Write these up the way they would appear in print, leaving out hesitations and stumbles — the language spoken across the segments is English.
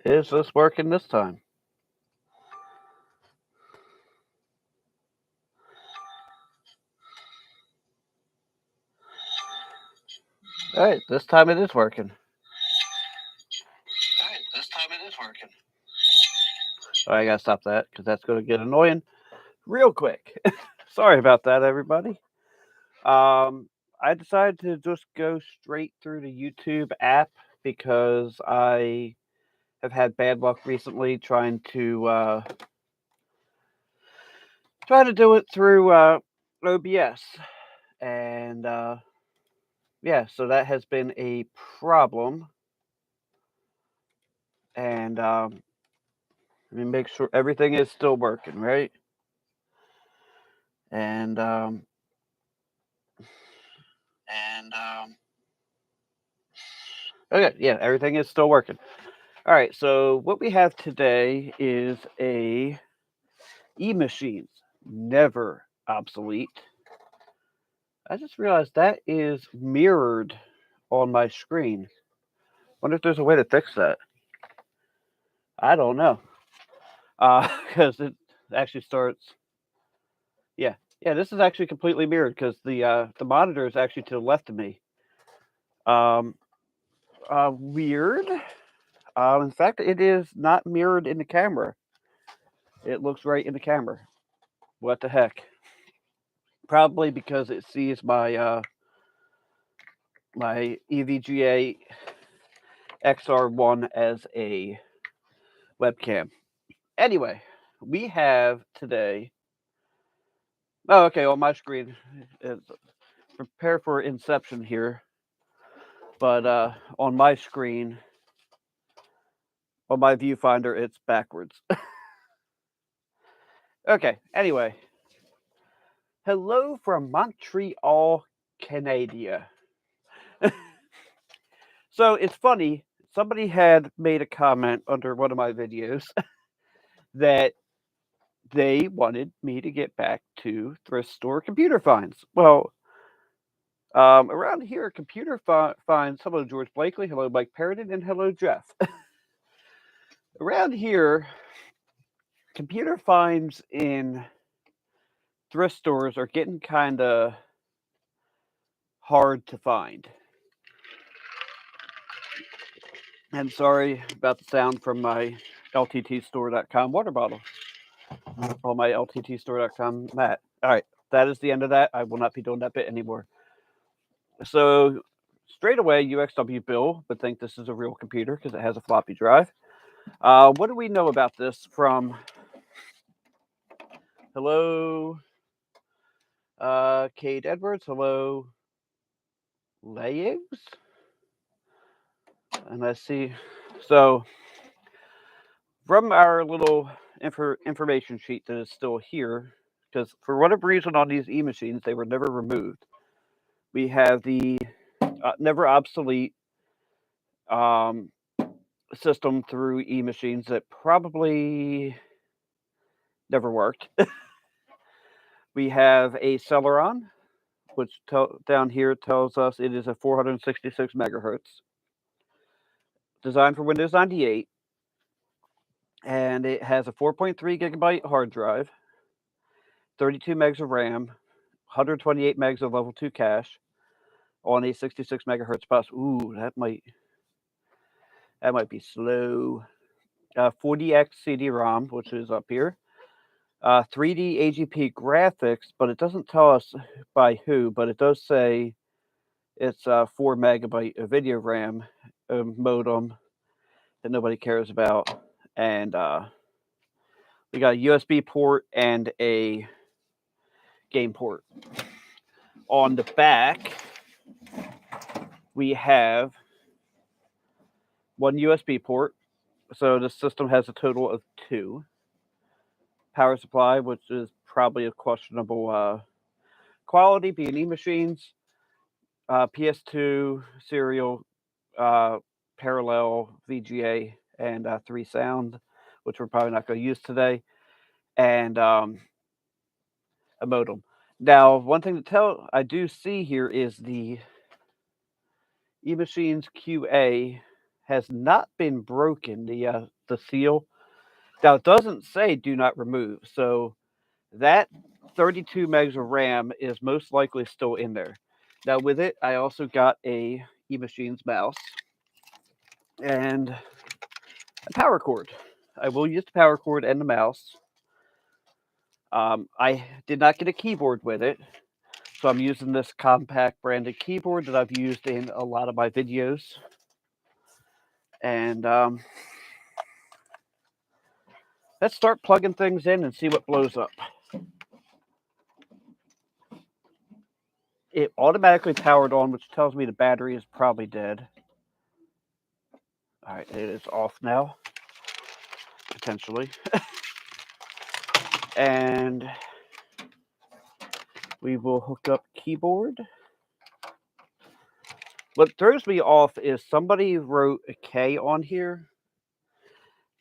Is this working this time? Alright, this time it is working. I gotta stop that because that's going to get annoying real quick. Sorry about that, everybody. I decided to just go straight through the YouTube app because I have had bad luck recently trying to do it through OBS, and yeah, so that has been a problem. And let me make sure everything is still working, right? And okay, yeah, everything is still working. All right, so what we have today is a eMachines, never obsolete. I just realized that is mirrored on my screen. Wonder if there's a way to fix that. I don't know, because it actually starts. Yeah, yeah, this is actually completely mirrored because the monitor is actually to the left of me. Um, weird. In fact, it is not mirrored in the camera. It looks right in the camera. What the heck? Probably because it sees my EVGA XR1 as a webcam. Anyway, we have today. Oh, okay. On my screen, it's prepare for Inception here, but on my screen, on my viewfinder, it's backwards. Okay. Anyway, hello from Montreal, Canada. So it's funny. Somebody had made a comment under one of my videos that they wanted me to get back to thrift store computer finds. Well, around here, computer finds. Hello, George Blakely. Hello, Mike Perriton, and hello, Jeff. Around here, computer finds in thrift stores are getting kind of hard to find. And sorry about the sound from my lttstore.com water bottle on my lttstore.com mat. All right, that is the end of that. I will not be doing that bit anymore. So straight away, UXW Bill would think this is a real computer because it has a floppy drive. What do we know about this from? Hello, Kate Edwards. Hello, Legs. And let's see. So from our little information sheet that is still here, because for whatever reason on these eMachines, they were never removed. We have the never obsolete system through eMachines that probably never worked. We have a Celeron, which down here tells us it is a 466 megahertz, designed for Windows 98, and it has a 4.3 gigabyte hard drive, 32 megs of RAM, 128 megs of level 2 cache on a 66 megahertz bus. Ooh, that might be slow. 40x CD-ROM, which is up here. 3D AGP graphics, but it doesn't tell us by who, but it does say it's 4 megabyte of video RAM modem that nobody cares about. And we got a USB port and a game port. On the back, we have one USB port. So the system has a total of 2. Power supply, which is probably a questionable quality, being eMachines. PS2 serial, parallel VGA, and 3 sound, which we're probably not going to use today, and a modem. Now, one thing to tell I do see here is the eMachines QA has not been broken. The the seal. Now, it doesn't say do not remove, so that 32 megs of RAM is most likely still in there. Now, with it, I also got a eMachines mouse and a power cord. I will use the power cord and the mouse. I did not get a keyboard with it, so I'm using this compact branded keyboard that I've used in a lot of my videos. And let's start plugging things in and see what blows up. It automatically powered on, which tells me the battery is probably dead. All right, it is off now, potentially. And we will hook up keyboard. What throws me off is somebody wrote a K on here,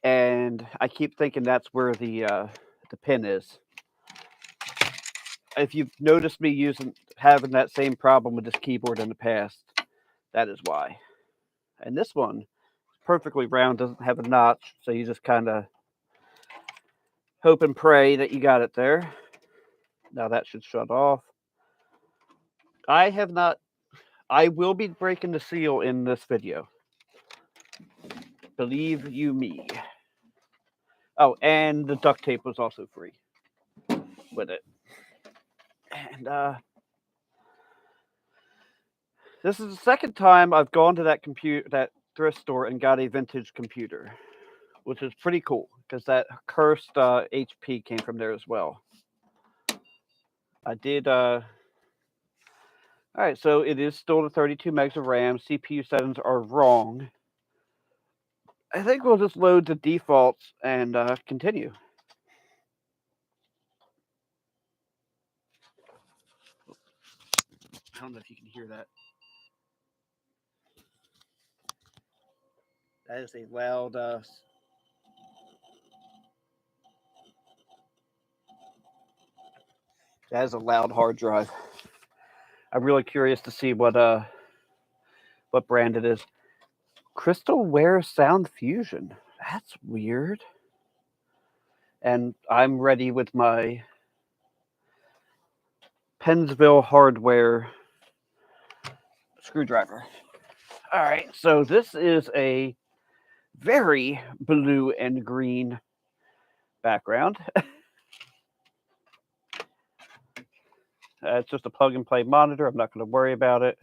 and I keep thinking that's where the pin is. If you've noticed me having that same problem with this keyboard in the past, that is why. And this one is perfectly round, doesn't have a notch, so you just kind of hope and pray that you got it there. Now that should shut off. I will be breaking the seal in this video. Believe you me. Oh, and the duct tape was also free with it. And this is the second time I've gone to that thrift store and got a vintage computer, which is pretty cool because that cursed HP came from there as well. I did. All right, so it is still the 32 megs of RAM. CPU settings are wrong. I think we'll just load the defaults and continue. I don't know if you can hear that. That is a loud. That is a loud hard drive. I'm really curious to see what brand it is. Crystalware Sound Fusion. That's weird. And I'm ready with my Pennsville Hardware screwdriver. All right, so this is a very blue and green background. It's just a plug and play monitor. I'm not going to worry about it.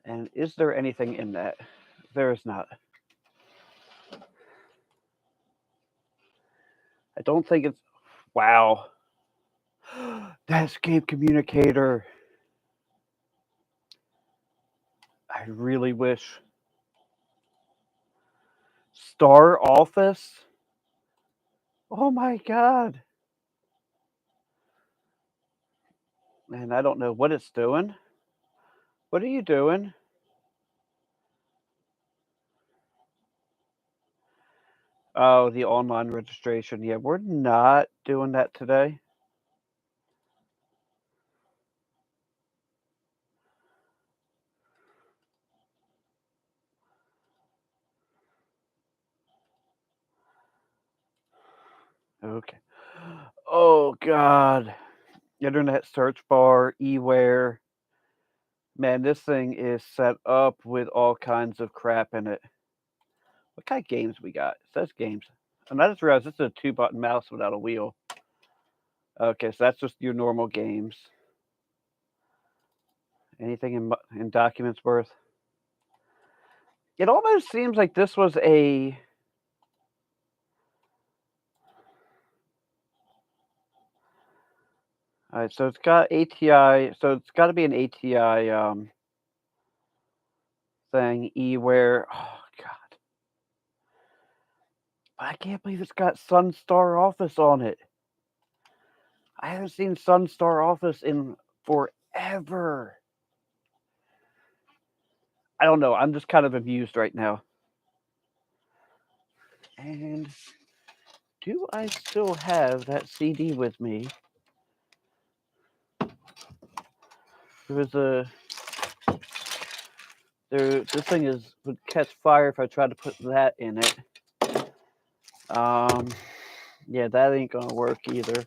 And is there anything in that? There is not. I don't think it's. Wow. That escape communicator. I really wish. Star Office? Oh my God. Man, I don't know what it's doing. What are you doing? Oh, the online registration. Yeah, we're not doing that today. Okay. Oh God. Internet search bar, eWare. Man, this thing is set up with all kinds of crap in it. What kind of games we got? It says games. And I just realized this is a 2-button mouse without a wheel. Okay, so that's just your normal games. Anything in documents worth? It almost seems like this was a. All right, so it's got ATI. So it's got to be an ATI thing. eWare. Oh God, but I can't believe it's got Sunstar Office on it. I haven't seen Sunstar Office in forever. I don't know. I'm just kind of amused right now. And do I still have that CD with me? There was a. This thing would catch fire if I tried to put that in it. Yeah, that ain't gonna work either.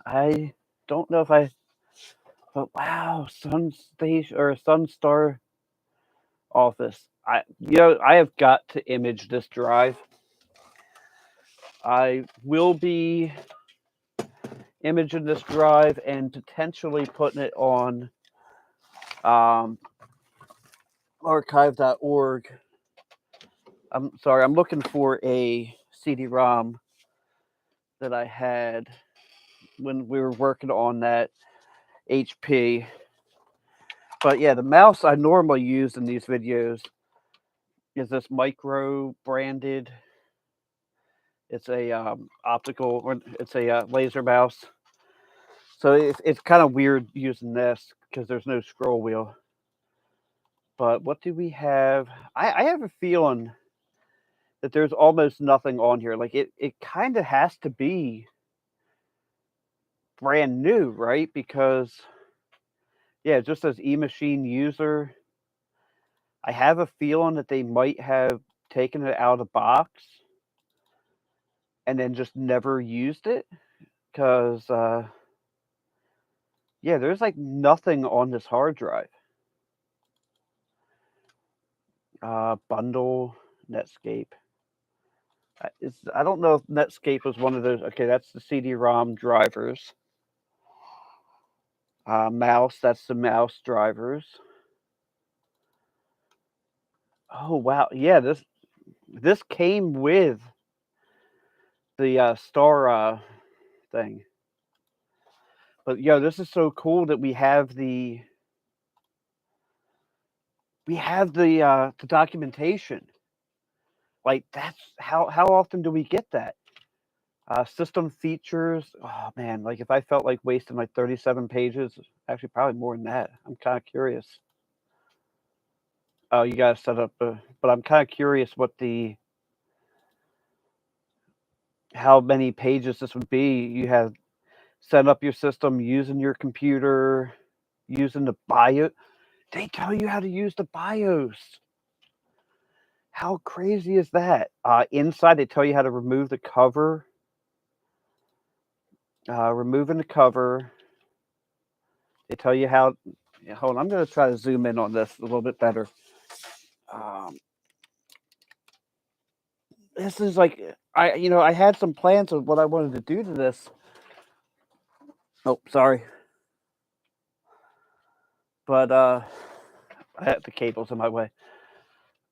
I don't know if but wow, Sunstar office. I have got to image this drive. I will be imaging this drive and potentially putting it on archive.org. I'm sorry, I'm looking for a CD-ROM that I had when we were working on that HP. But yeah, the mouse I normally use in these videos is this Micro branded. It's a optical, or it's a laser mouse. So it's kind of weird using this because there's no scroll wheel. But what do we have? I have a feeling that there's almost nothing on here. Like it kind of has to be brand new, right? Because yeah, it just says eMachine user. I have a feeling that they might have taken it out of the box and then just never used it because yeah, there's like nothing on this hard drive. Bundle Netscape. I don't know if Netscape was one of those. Okay, that's the CD-ROM drivers. Mouse, that's the mouse drivers. Oh wow, yeah, this came with the Star thing. But yo, this is so cool that we have the documentation. Like that's how often do we get that? System features. Oh man, like if I felt like wasting like 37 pages, actually probably more than that. I'm kind of curious. Oh, you guys set up, but I'm kind of curious what how many pages this would be. You have set up your system using your computer, using the BIOS. They tell you how to use the BIOS. How crazy is that? Inside, they tell you how to remove the cover. Removing the cover. They tell you how. Yeah, hold on, I'm going to try to zoom in on this a little bit better. This is like I had some plans of what I wanted to do to this. Oh, sorry. But I had the cables in my way.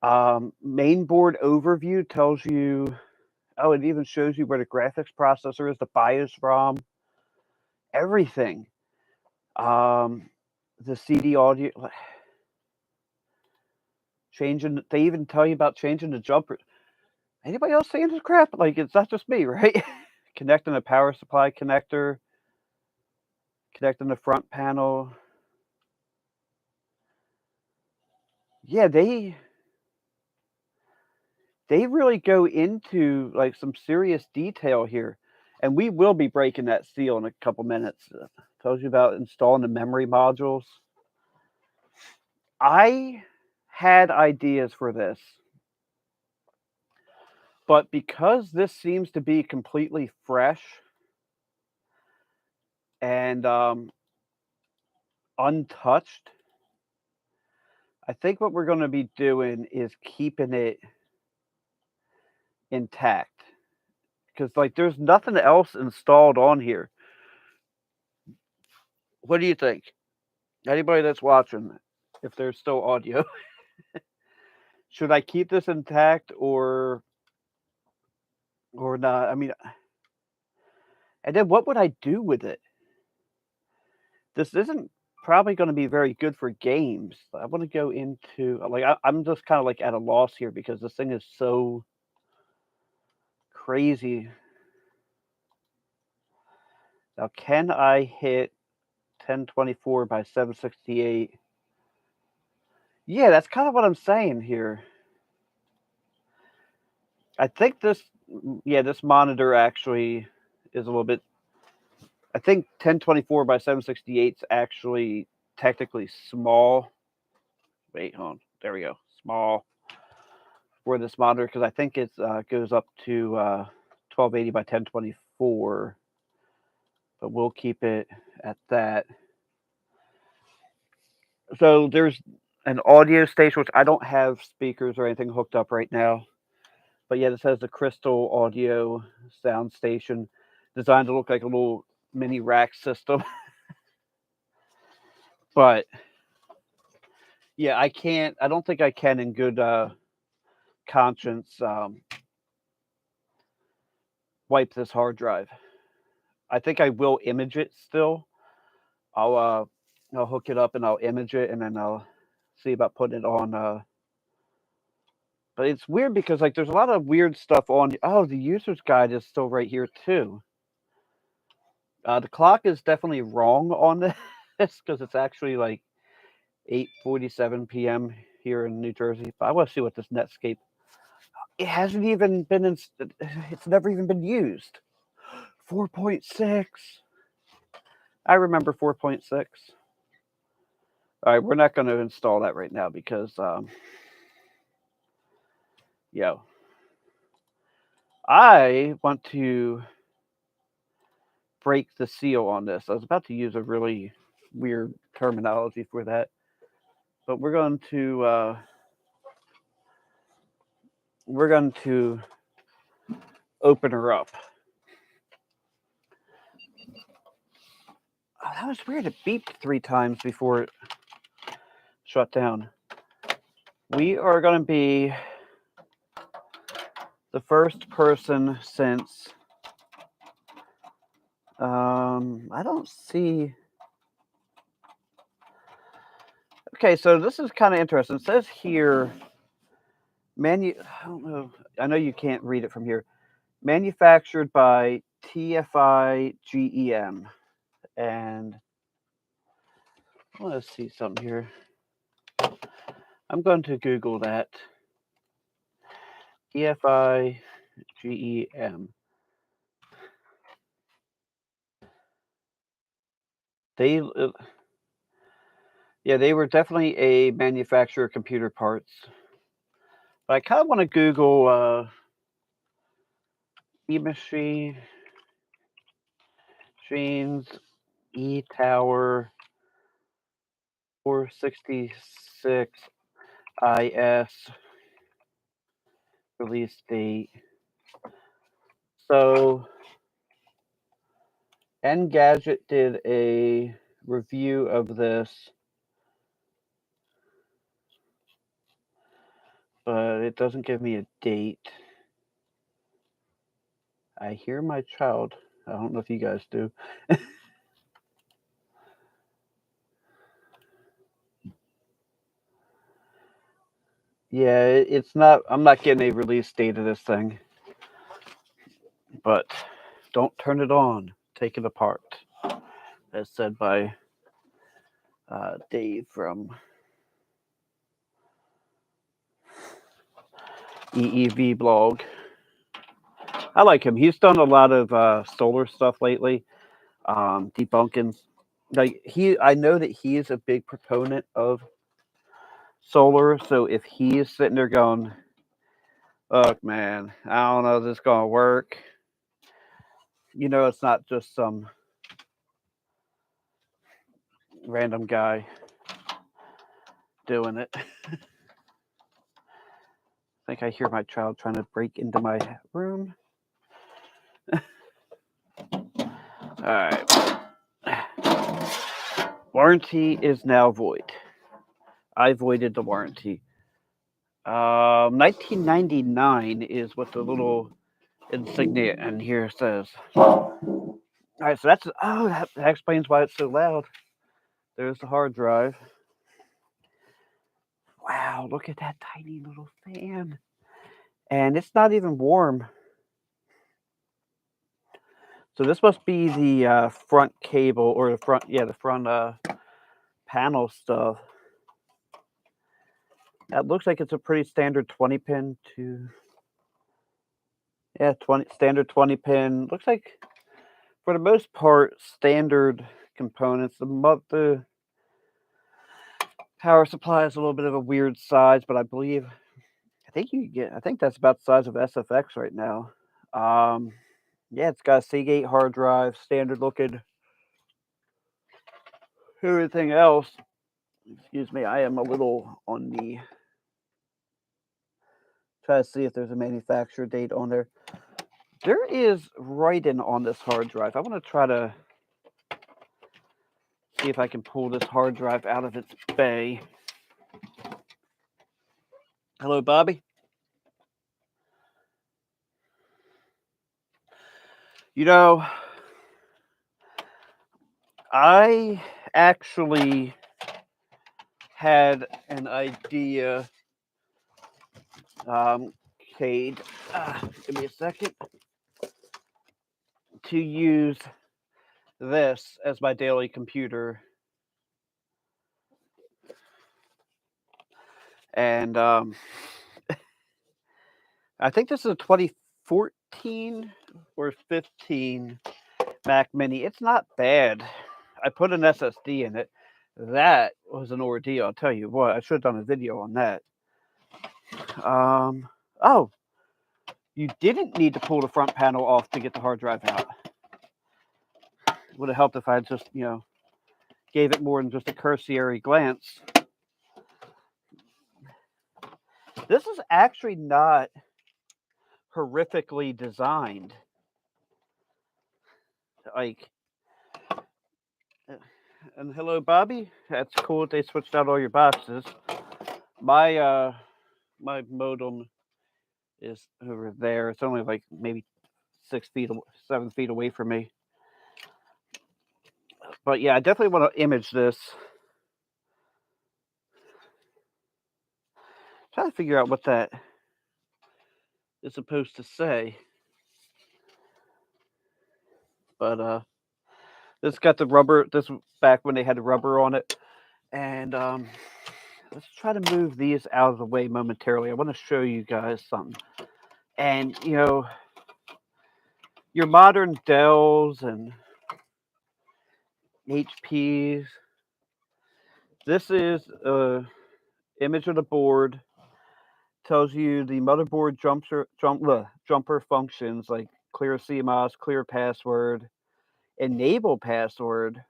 Mainboard overview tells you. Oh, it even shows you where the graphics processor is, the BIOS ROM, everything. The CD audio, changing. They even tell you about changing the jumper. Anybody else saying this crap? Like it's not just me, right? Connecting a power supply connector, connecting the front panel. Yeah, they really go into like some serious detail here, and we will be breaking that seal in a couple minutes. Tells you about installing the memory modules. I had ideas for this, but because this seems to be completely fresh and untouched, I think what we're going to be doing is keeping it intact because like there's nothing else installed on here. What do you think? Anybody that's watching, if there's still audio, should I keep this intact or not? I mean, and then what would I do with it? This isn't probably going to be very good for games. I want to go into like I'm just kind of like at a loss here because this thing is so crazy. Now, can I hit 1024 by 768? Yeah, that's kind of what I'm saying here. I think this monitor actually is a little bit. I think 1024 by 768 is actually technically small. Wait, hold on. There we go. Small for this monitor because I think it goes up to 1280 by 1024, but we'll keep it at that. So there's an audio station, which I don't have speakers or anything hooked up right now, but yeah, this has the Crystal Audio sound station designed to look like a little mini rack system. But yeah, I don't think I can in good conscience wipe this hard drive. I think I will image it still. I'll hook it up and I'll image it and then I'll see about putting it on. But it's weird because like there's a lot of weird stuff on. Oh, the user's guide is still right here too. The clock is definitely wrong on this because it's actually like 8:47 p.m. here in New Jersey. But I want to see what this Netscape. It hasn't even been in. It's never even been used. 4.6. I remember 4.6. All right, we're not going to install that right now because, I want to break the seal on this. I was about to use a really weird terminology for that, but we're going to open her up. Oh, that was weird. It beeped 3 times before it shut down. We are going to be the first person since I don't see. Okay, so this is kind of interesting. It says here, I don't know. I know you can't read it from here. Manufactured by TFI GEM, and I want to see something here. I'm going to Google that. TFI GEM. They were definitely a manufacturer of computer parts. But I kind of want to Google eMachines, eTower 466 IS release date. So Engadget did a review of this, but it doesn't give me a date. I hear my child. I don't know if you guys do. Yeah, it's not. I'm not getting a release date of this thing. But don't turn it on. Take it apart. As said by Dave from EEV blog. I like him. He's done a lot of solar stuff lately, debunking. Like I know that he is a big proponent of solar. So if he is sitting there going, "Look, man, I don't know if this is gonna work," it's not just some random guy doing it. I think I hear my child trying to break into my room. All right. Warranty is now void. I voided the warranty. 1999 is what the little insignia in here says. All right, so that explains why it's so loud. There's the hard drive. Wow, look at that tiny little fan. And it's not even warm. So this must be the front cable or the front panel stuff. That looks like it's a pretty standard 20 pin to standard 20 pin. Looks like for the most part standard components. The Power supply is a little bit of a weird size, but I think that's about the size of SFX right now. Yeah, it's got a Seagate hard drive, standard looking. Everything else, excuse me, I am a little on the, try to see if there's a manufacturer date on there. There is writing on this hard drive. I want to try to see if I can pull this hard drive out of its bay. Hello, Bobby. You know, I actually had an idea, Cade, give me a second, to use this as my daily computer. And I think this is a 2014 or 15 Mac Mini. It's not bad. I put an SSD in it. That was an ordeal. I'll tell you what. I should have done a video on that. Oh, you didn't need to pull the front panel off to get the hard drive out. It would have helped if I had just, gave it more than just a cursory glance. This is actually not horrifically designed. Like, and hello, Bobby. That's cool that they switched out all your boxes. My modem is over there. It's only like maybe 7 feet away from me. But yeah, I definitely want to image this. Trying to figure out what that is supposed to say. But this got the rubber. This was back when they had the rubber on it. And let's try to move these out of the way momentarily. I want to show you guys something. And your modern Dells and HPs. This is a image of the board. Tells you the motherboard jumper functions like clear CMOS, clear password, enable password,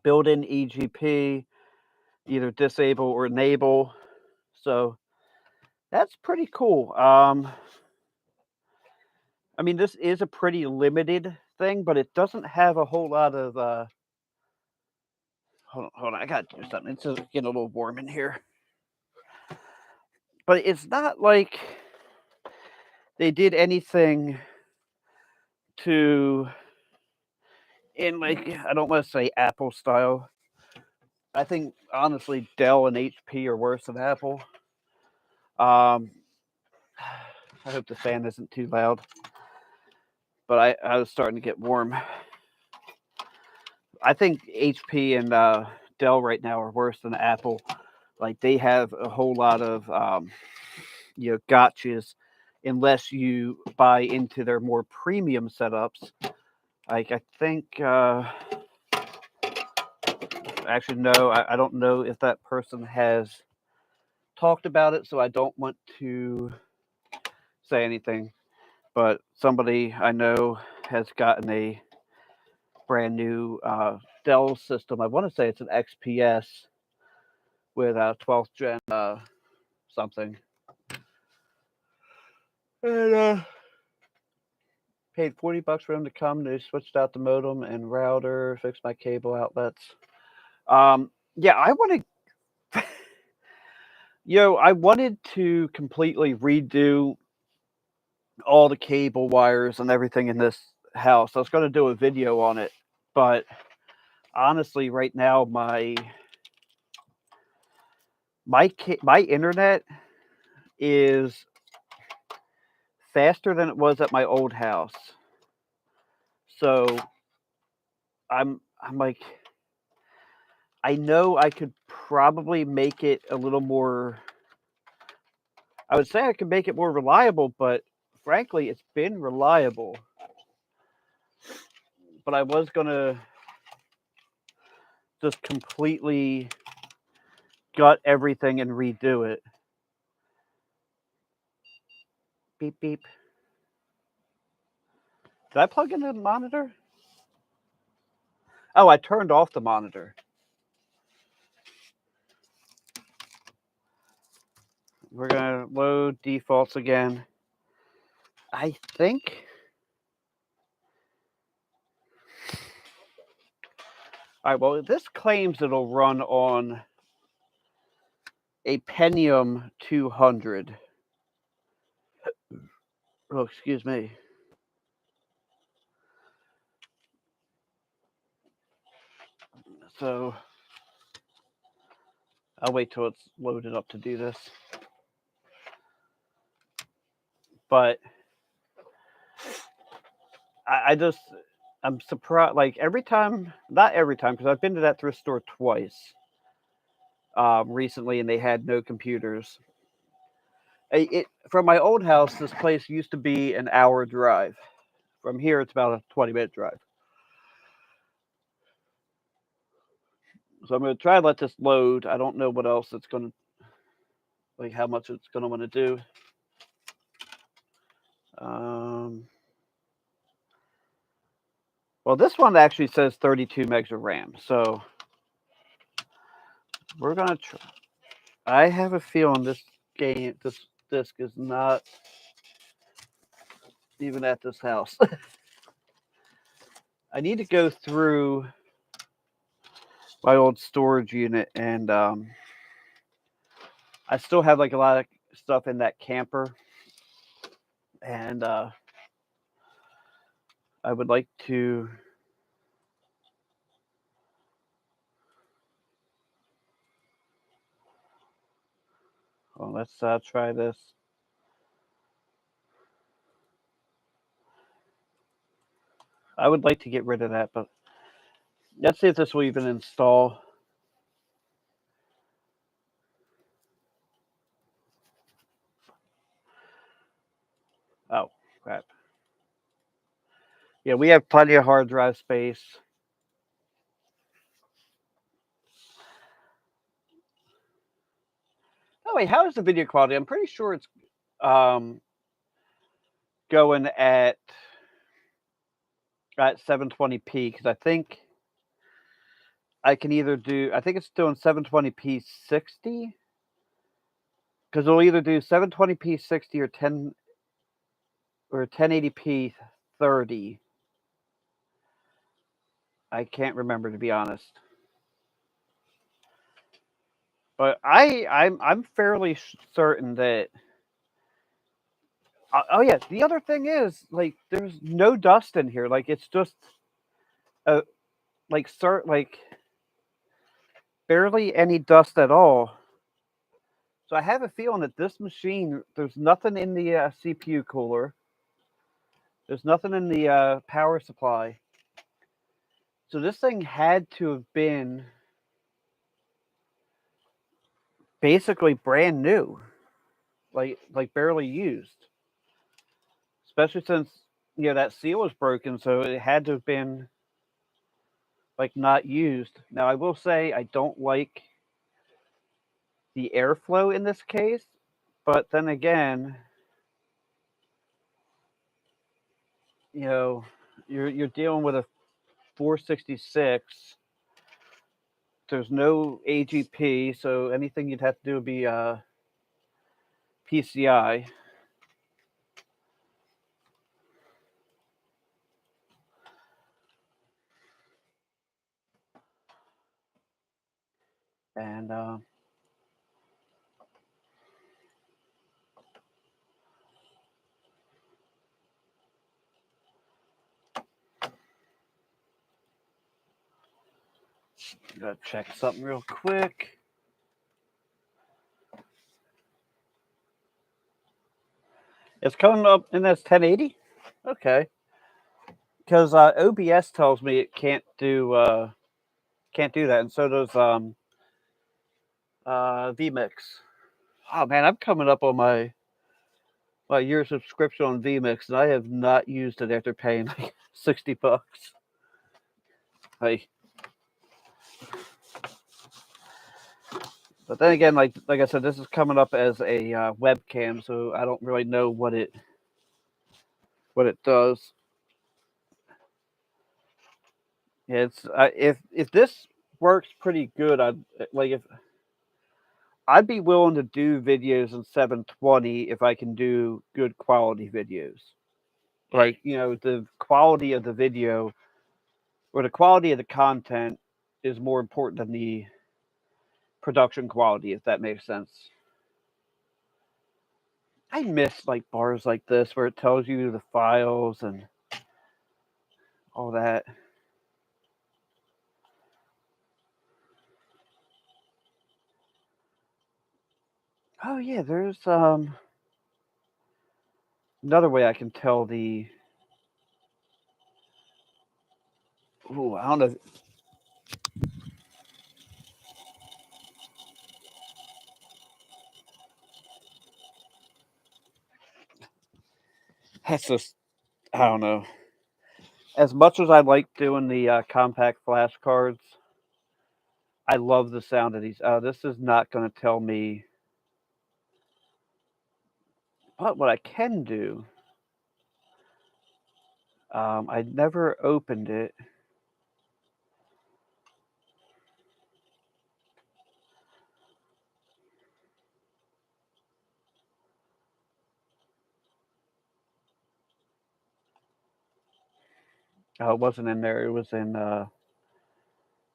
built-in EGP, either disable or enable. So that's pretty cool. I mean, this is a pretty limited thing, but it doesn't have a whole lot of. Hold on, I gotta do something. It's just getting a little warm in here. But it's not like they did anything to, in like, I don't want to say Apple style. I think honestly Dell and HP are worse than Apple. I hope the fan isn't too loud. But I was starting to get warm. I think HP and Dell right now are worse than Apple. Like they have a whole lot of gotchas unless you buy into their more premium setups. Like I think actually no, I don't know if that person has talked about it, so I don't want to say anything. But somebody I know has gotten a brand new Dell system. I want to say it's an XPS with a 12th gen something. And paid $40 for them to come. They switched out the modem and router, fixed my cable outlets. Yeah, I wanted, I wanted to completely redo all the cable wires and everything in this house. I was going to do a video on it, but honestly, right now my internet is faster than it was at my old house. So I'm like, I know I could probably make it a little more. I would say I could make it more reliable, but frankly, it's been reliable. But I was gonna just completely gut everything and redo it. Beep, beep. Did I plug in the monitor? Oh, I turned off the monitor. We're going to load defaults again. I think... All right, well, this claims it'll run on a Pentium 200. Oh, excuse me. So I'll wait till it's loaded up to do this. But I'm surprised. Like every time, not every time, because I've been to that thrift store twice recently, and they had no computers. From my old house, this place used to be an hour drive. From here, it's about a 20-minute drive. So I'm going to try to let this load. I don't know what else it's going to, like how much it's going to want to do. Well, this one actually says 32 megs of RAM. So we're going to try. I have a feeling this disc is not even at this house. I need to go through my old storage unit, and I still have like a lot of stuff in that camper, and I would like to. Well, let's try this. I would like to get rid of that, but let's see if this will even install. Oh, crap. Yeah, we have plenty of hard drive space. Oh, wait, how is the video quality? I'm pretty sure it's going at 720p, because I think I can either do, I think it's doing 720p 60, because it'll either do 720p 60 or 1080p 30. I can't remember, to be honest. But I'm fairly certain that. Oh yeah, the other thing is, like, there's no dust in here. Like, it's just like barely any dust at all. So I have a feeling that this machine, there's nothing in the CPU cooler. There's nothing in the power supply. So this thing had to have been basically brand new, like barely used. Especially since that seal was broken, so it had to have been like not used. Now I will say I don't like the airflow in this case, but then again, you're dealing with a 466. There's no AGP, so anything you'd have to do would be PCI. And gotta check something real quick. It's coming up in this 1080. Okay. Because OBS tells me it can't do that, and so does vMix. Oh man, I'm coming up on my year subscription on vMix, and I have not used it after paying like $60. Hey. But then again, like I said, this is coming up as a webcam, so I don't really know what it does. It's if this works pretty good, I'd be willing to do videos in 720 if I can do good quality videos. Like, the quality of the video or the quality of the content is more important than the production quality, if that makes sense. I miss like bars like this where it tells you the files and all that. Oh yeah, there's another way I can tell the. Ooh, I don't know. That's just, I don't know. As much as I like doing the compact flashcards, I love the sound of these. This is not going to tell me. But what I can do, I never opened it. It wasn't in there. It was in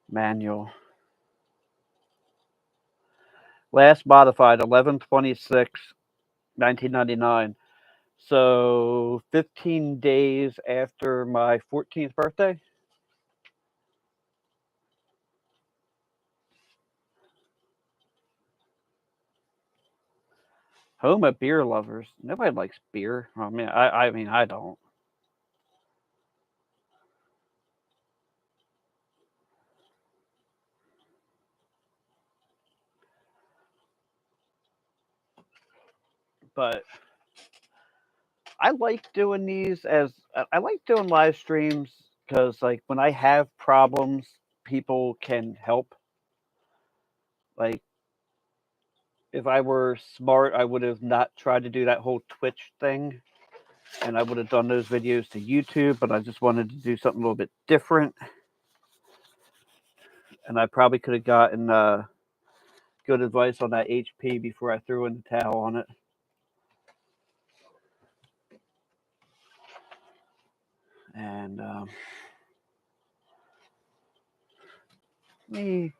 manual. Last modified 11/26/1999. So 15 days after my 14th birthday. Home of beer lovers. Nobody likes beer. I mean, I don't. But I like doing these I like doing live streams because like when I have problems, people can help. Like if I were smart, I would have not tried to do that whole Twitch thing, and I would have done those videos to YouTube. But I just wanted to do something a little bit different, and I probably could have gotten good advice on that HP before I threw in the towel on it. And let me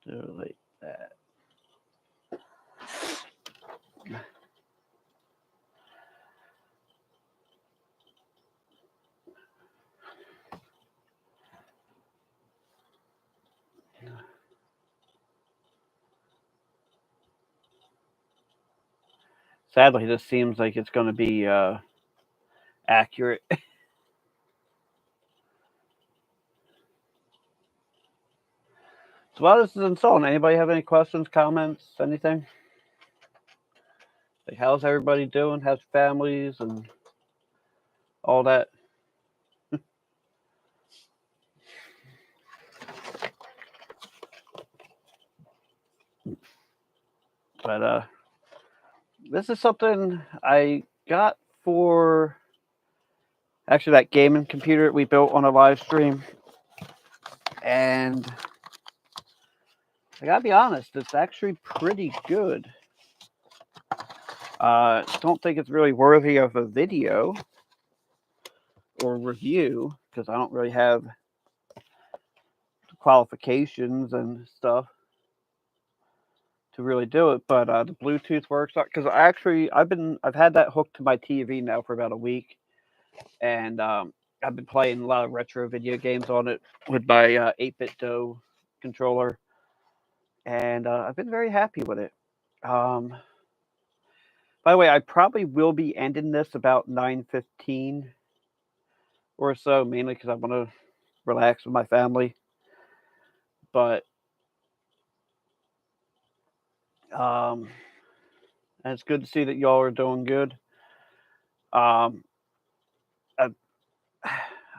do it like that. Sadly, this seems like it's going to be accurate. So while this is installing, anybody have any questions, comments, anything? Like, how's everybody doing? How's families and all that? But this is something I got for actually that gaming computer we built on a live stream, and I gotta be honest, it's actually pretty good. Don't think it's really worthy of a video or review because I don't really have qualifications and stuff to really do it. But the Bluetooth works because I've had that hooked to my TV now for about a week, and I've been playing a lot of retro video games on it with my 8-bit Do controller, and I've been very happy with it. Um, by the way, I probably will be ending this about 9:15 or so, mainly because I want to relax with my family. But um, and it's good to see that y'all are doing good. Um, I,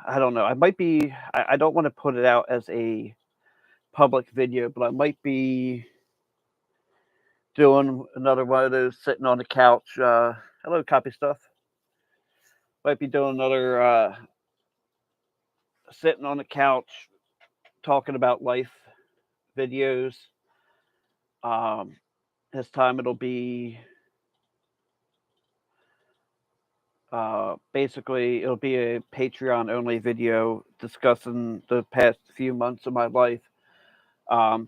I don't know. I might be. I don't want to put it out as a public video, but I might be doing another one of those sitting on the couch. Hello, copy stuff. Might be doing another sitting on the couch talking about life videos. This time it'll be basically it'll be a Patreon only video discussing the past few months of my life. Um,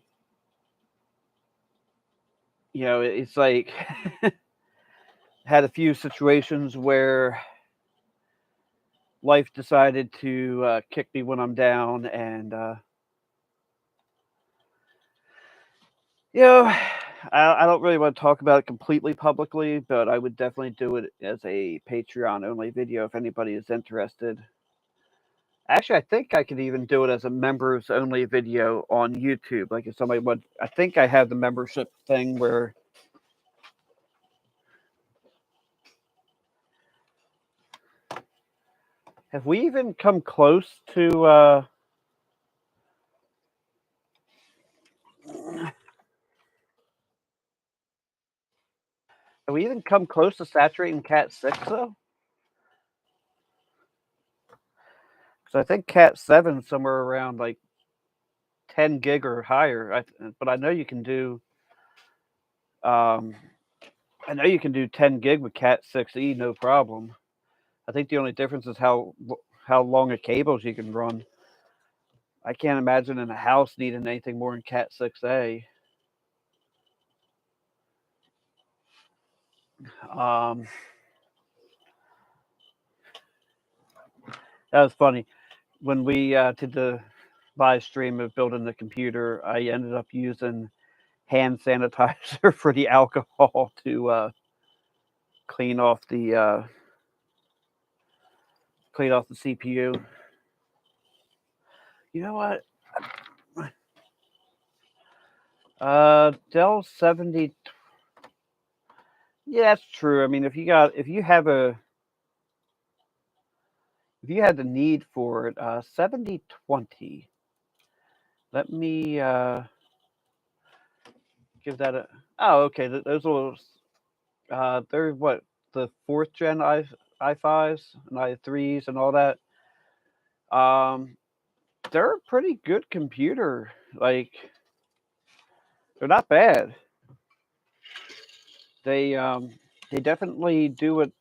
it's like had a few situations where life decided to kick me when I'm down, and I don't really want to talk about it completely publicly, but I would definitely do it as a Patreon only video if anybody is interested. Actually, I think I could even do it as a members only video on YouTube. Like if somebody would, I think I have the membership thing where. Have we even come close to? Have we even come close to saturating Cat 6 though? Because I think Cat 7 is somewhere around like 10 gig or higher. But I know you can do. I know you can do 10 gig with Cat 6e, no problem. I think the only difference is how long of cables you can run. I can't imagine in a house needing anything more than Cat 6a. That was funny. When we did the live stream of building the computer, I ended up using hand sanitizer for the alcohol to clean off the CPU. You know what? Dell 70. Yeah, that's true. I mean, if you had the need for it, 7020. Let me give that a. Oh, okay. Those are they're what, the 4th gen i5s and i3s and all that. They're a pretty good computer. Like, they're not bad. They definitely do it.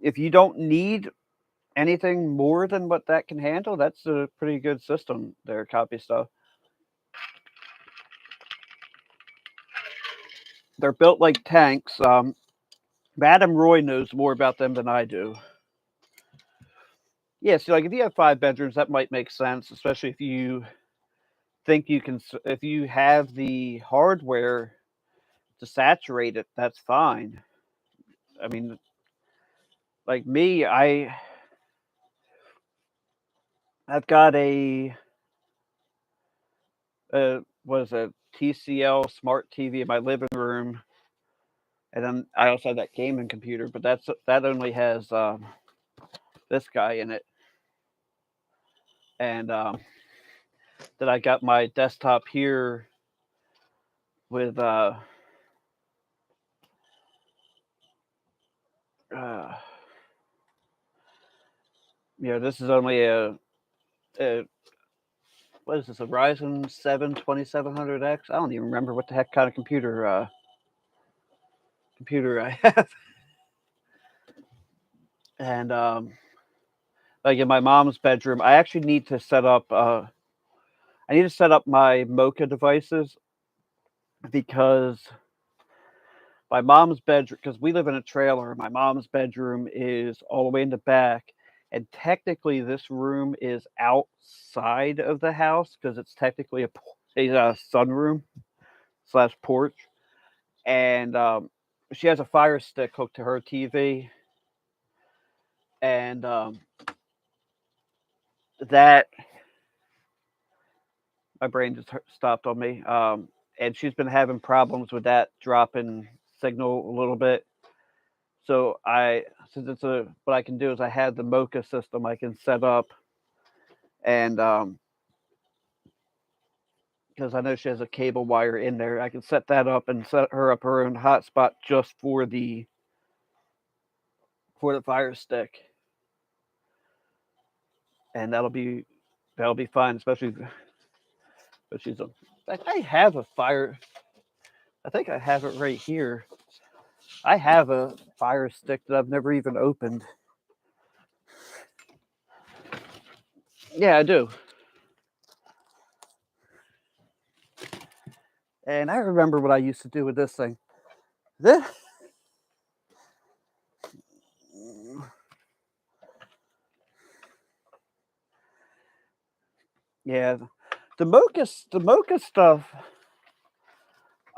If you don't need anything more than what that can handle, that's a pretty good system there, copy stuff. They're built like tanks. Madam Roy knows more about them than I do. Yeah, so like if you have 5 bedrooms, that might make sense, especially if you think if you have the hardware to saturate it, that's fine. I mean, like me, I've got what is it, TCL smart TV in my living room, and then I also have that gaming computer, but that only has this guy in it, and then I got my desktop here with this is only a what is this, a Ryzen 7 2700X? I don't even remember what the heck kind of computer I have. And like in my mom's bedroom, I actually need to set up my Mocha devices, because my mom's bedroom, because we live in a trailer, my mom's bedroom is all the way in the back, and technically this room is outside of the house because it's technically a sunroom / porch, and she has a Fire Stick hooked to her TV, and that my brain just stopped on me. And she's been having problems with that dropping signal a little bit. So what I can do is I have the Mocha system I can set up, and because I know she has a cable wire in there. I can set that up and set her up her own hotspot just for the Fire Stick, and that'll be fine, especially. But she's a. I have a fire. I think I have it right here. I have a Fire Stick that I've never even opened. Yeah, I do. And I remember what I used to do with this thing. This, yeah, the mocha stuff.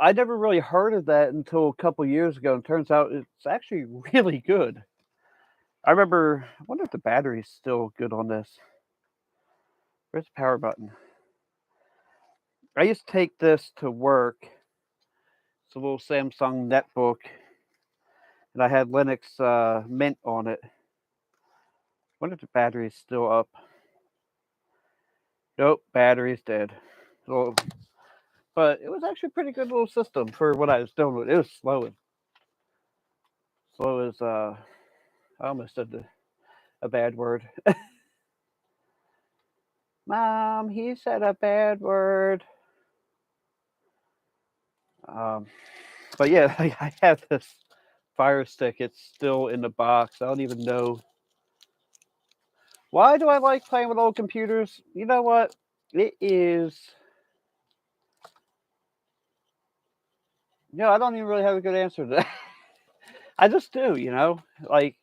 I never really heard of that until a couple years ago, and turns out it's actually really good. I remember. I wonder if the battery's still good on this. Where's the power button? I used to take this to work. It's a little Samsung netbook, and I had Linux Mint on it. I wonder if the battery's still up. Nope, battery's dead. So, but it was actually a pretty good little system for what I was doing with it. It was slow as I almost said a bad word. Mom, he said a bad word. But yeah, I have this Fire Stick. It's still in the box. I don't even know. Why do I like playing with old computers? You know what? It is. I don't even really have a good answer to that. I just do, like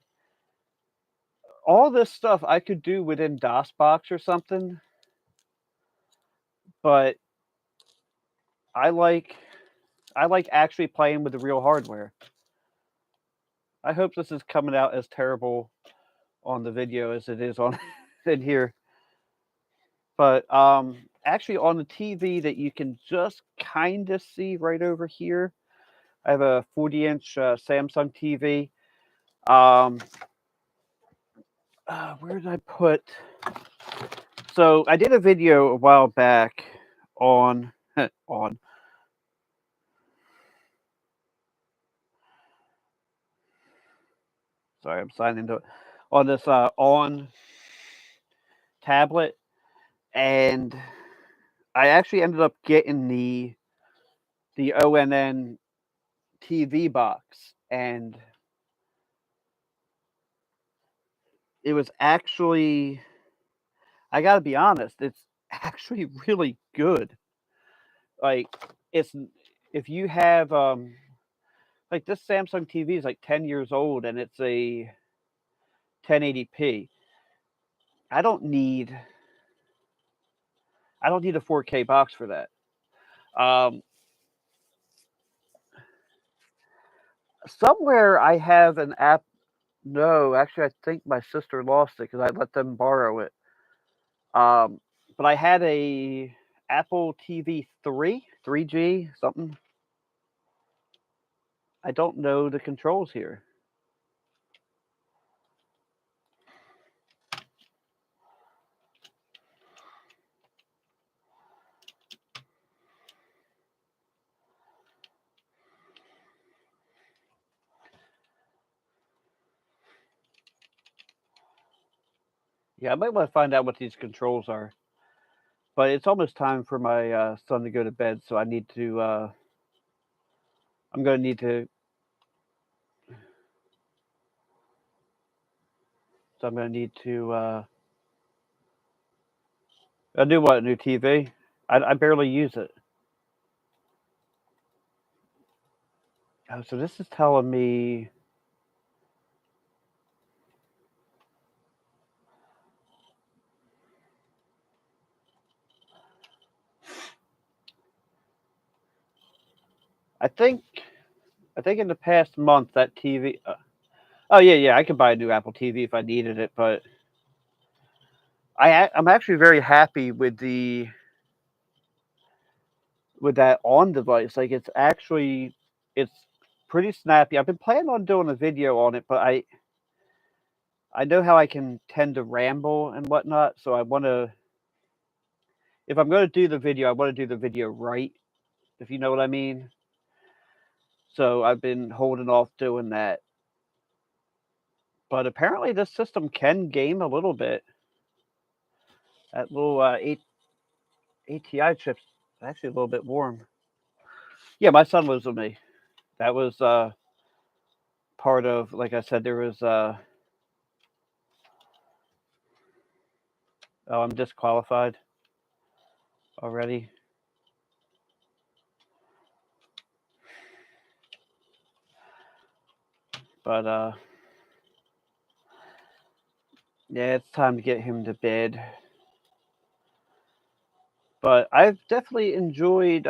all this stuff I could do within DOSBox or something, but I like actually playing with the real hardware. I hope this is coming out as terrible on the video as it is on in here. But actually on the TV that you can just kind of see right over here, I have a 40-inch Samsung TV. Where did I put? So I did a video a while back on on. Sorry, I'm signing into it on this on tablet, and I actually ended up getting the ONN TV box, and it was actually, I got to be honest, it's actually really good. Like it's if you have like this Samsung TV is like 10 years old and it's a 1080p. I don't need a 4K box for that. Um, Somewhere I have an app. No, actually, I think my sister lost it because I let them borrow it. Um, but I had a Apple TV 3G, something. I don't know the controls here. Yeah, I might want to find out what these controls are. But it's almost time for my son to go to bed, so I need to. I'm going to need to. So I'm going to need to. A new what? A new TV? I barely use it. Oh, so this is telling me. I think. I think in the past month that TV. Oh yeah, I could buy a new Apple TV if I needed it, but I'm actually very happy with that on device. Like it's pretty snappy. I've been planning on doing a video on it, but I know how I can tend to ramble and whatnot, so I want to. if I'm going to do the video, I want to do the video right, if you know what I mean. So I've been holding off doing that. But apparently this system can game a little bit. That little ATI chip's actually a little bit warm. Yeah, my son lives with me. That was part of, like I said, there was, oh, I'm disqualified already. But, yeah, it's time to get him to bed. But I've definitely enjoyed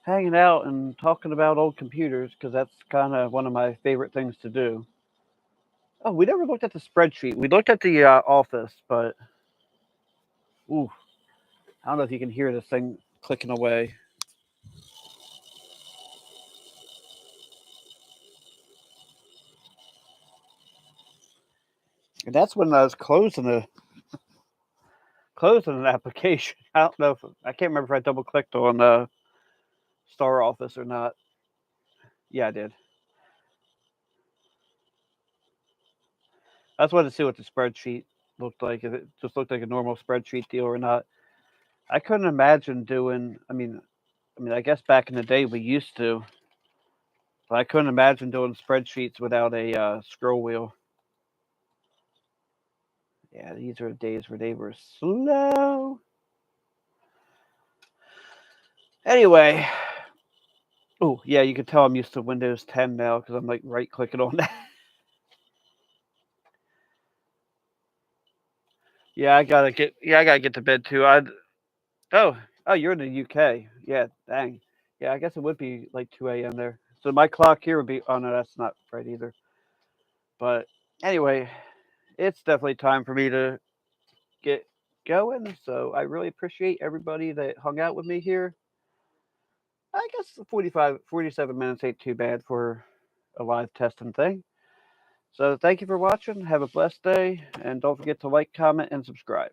hanging out and talking about old computers because that's kind of one of my favorite things to do. Oh, we never looked at the spreadsheet. We looked at the office, but ooh, I don't know if you can hear this thing clicking away. And that's when I was closing an application. I don't know if I can't remember if I double clicked on Star Office or not. Yeah, I did. I just wanted to see what the spreadsheet looked like. If it just looked like a normal spreadsheet deal or not. I couldn't imagine doing. I guess back in the day we used to, but I couldn't imagine doing spreadsheets without a scroll wheel. Yeah, these are days where they were slow. Anyway, oh yeah, you can tell I'm used to Windows 10 now because I'm like right clicking on that. Yeah, I gotta get to bed too. Oh you're in the UK. Yeah, dang. Yeah, I guess it would be like 2 a.m. there. So my clock here would be. Oh no, that's not right either. But anyway, it's definitely time for me to get going. So I really appreciate everybody that hung out with me here. I guess 47 minutes ain't too bad for a live testing thing. So thank you for watching. Have a blessed day. And don't forget to like, comment, and subscribe.